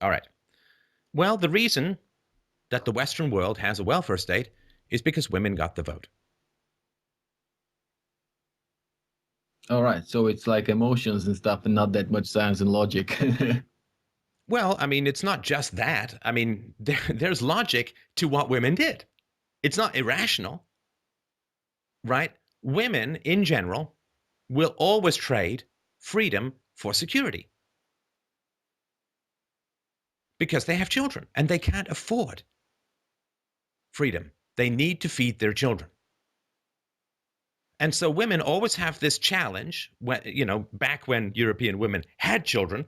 All right. Well, the reason that the Western world has a welfare state is because women got the vote. All right, so it's like emotions and stuff, and not that much science and logic. Well, I mean, it's not just that. I mean, there's logic to what women did. It's not irrational, right? Women in general will always trade freedom for security because they have children and they can't afford freedom. They need to feed their children. And so women always have this challenge when, back when European women had children,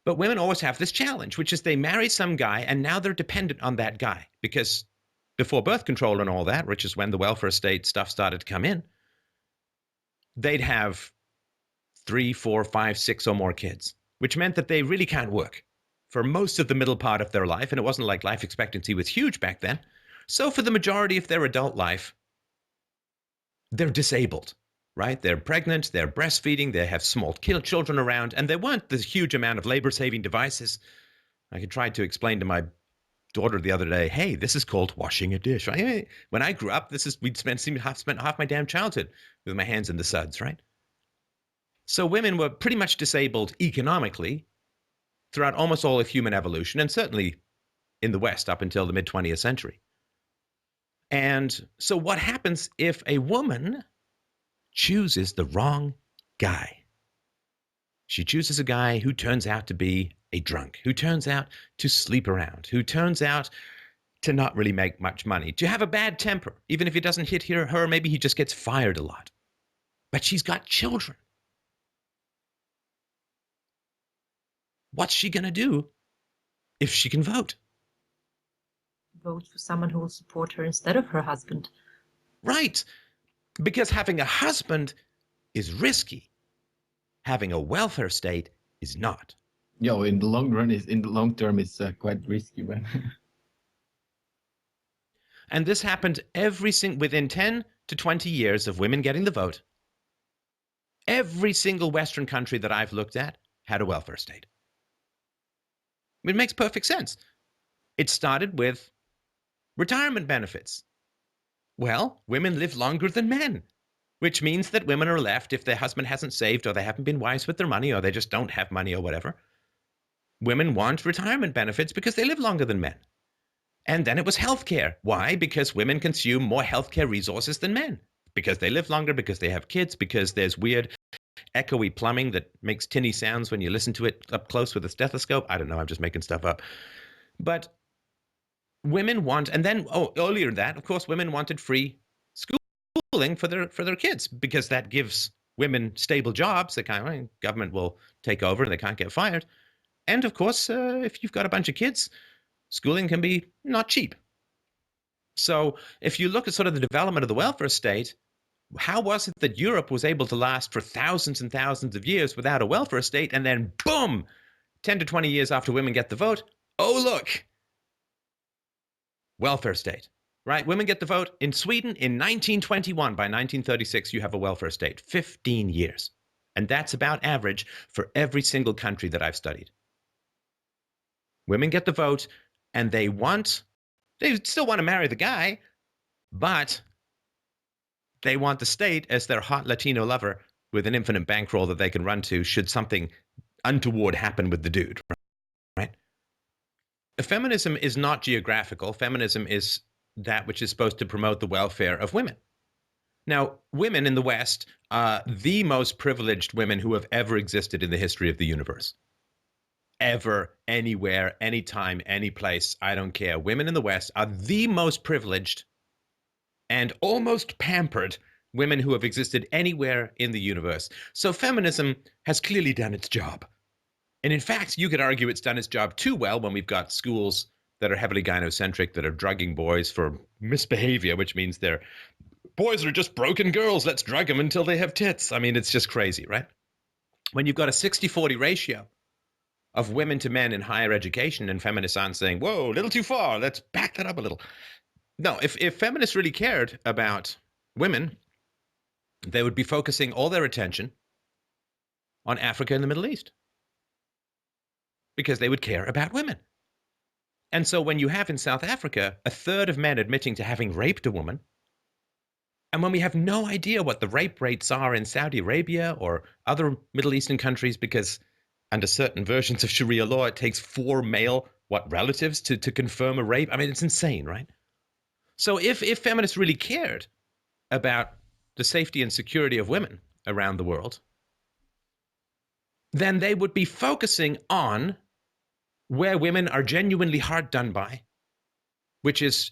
but women always have this challenge, which is they marry some guy and now they're dependent on that guy because before birth control and all that, which is when the welfare state stuff started to come in, they'd have 3, 4, 5, 6 or more kids, which meant that they really can't work for most of the middle part of their life. And it wasn't like life expectancy was huge back then. So for the majority of their adult life, they're disabled, right? They're pregnant, they're breastfeeding, they have small children around, and there weren't this huge amount of labor-saving devices. I tried to explain to my daughter the other day, hey, this is called washing a dish. When I grew up, we'd spent half my damn childhood with my hands in the suds, right? So women were pretty much disabled economically throughout almost all of human evolution, and certainly in the West up until the mid-20th century. And so what happens if a woman chooses the wrong guy? She chooses a guy who turns out to be a drunk, who turns out to sleep around, who turns out to not really make much money, to have a bad temper. Even if he doesn't hit her, maybe he just gets fired a lot. But she's got children. What's she going to do if she can vote? Vote for someone who will support her instead of her husband. Right. Because having a husband is risky. Having a welfare state is not. Yo, in the long term, it's quite risky, man. And this happened within 10 to 20 years of women getting the vote. Every single Western country that I've looked at had a welfare state. It makes perfect sense. It started with retirement benefits. Well, women live longer than men, which means that women are left, if their husband hasn't saved or they haven't been wise with their money or they just don't have money or whatever, women want retirement benefits because they live longer than men. And then it was healthcare. Why? Because women consume more healthcare resources than men. Because they live longer, because they have kids, because there's weird echoey plumbing that makes tinny sounds when you listen to it up close with a stethoscope. I don't know, I'm just making stuff up. But women want, and then earlier than that, of course, women wanted free schooling for their kids because that gives women stable jobs. The government will take over and they can't get fired. And of course, if you've got a bunch of kids, schooling can be not cheap. So if you look at sort of the development of the welfare state, how was it that Europe was able to last for thousands and thousands of years without a welfare state, and then boom, 10 to 20 years after women get the vote, oh look, welfare state, right? Women get the vote in Sweden in 1921. By 1936, you have a welfare state, 15 years. And that's about average for every single country that I've studied. Women get the vote, and they still want to marry the guy, but they want the state as their hot Latino lover with an infinite bankroll that they can run to should something untoward happen with the dude, right? Feminism is not geographical. Feminism is that which is supposed to promote the welfare of women. Now, women in the West are the most privileged women who have ever existed in the history of the universe. Ever, anywhere, anytime, any place, I don't care. Women in the West are the most privileged and almost pampered women who have existed anywhere in the universe. So feminism has clearly done its job. And in fact, you could argue it's done its job too well when we've got schools that are heavily gynocentric, that are drugging boys for misbehavior, which means boys are just broken girls. Let's drug them until they have tits. I mean, it's just crazy, right? When you've got a 60-40 ratio of women to men in higher education, and feminists aren't saying, whoa, a little too far, let's back that up a little. No, if feminists really cared about women, they would be focusing all their attention on Africa and the Middle East. because they would care about women. And so when you have in South Africa a third of men admitting to having raped a woman, and when we have no idea what the rape rates are in Saudi Arabia or other Middle Eastern countries, because under certain versions of Sharia law, it takes 4 male relatives to confirm a rape. I mean, it's insane, right? So if feminists really cared about the safety and security of women around the world, then they would be focusing on where women are genuinely hard done by, which is,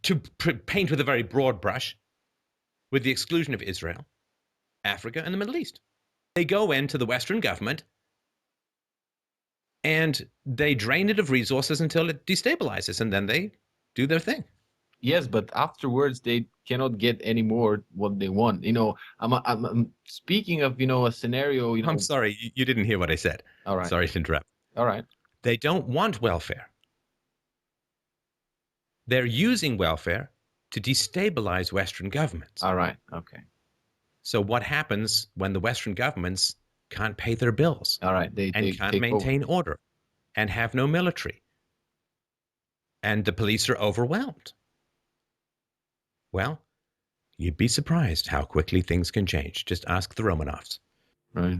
to paint with a very broad brush, with the exclusion of Israel, Africa, and the Middle East. They go into the Western government and they drain it of resources until it destabilizes, and then they do their thing. Yes, but afterwards they cannot get any more what they want. I'm speaking of a scenario. I'm sorry, you didn't hear what I said. All right. Sorry to interrupt. All right. They don't want welfare. They're using welfare to destabilize Western governments. All right. Okay. So what happens when the Western governments can't pay their bills? All right. They can't take maintain over. order and have no military, and the police are overwhelmed. Well, you'd be surprised how quickly things can change. Just ask the Romanovs. Right.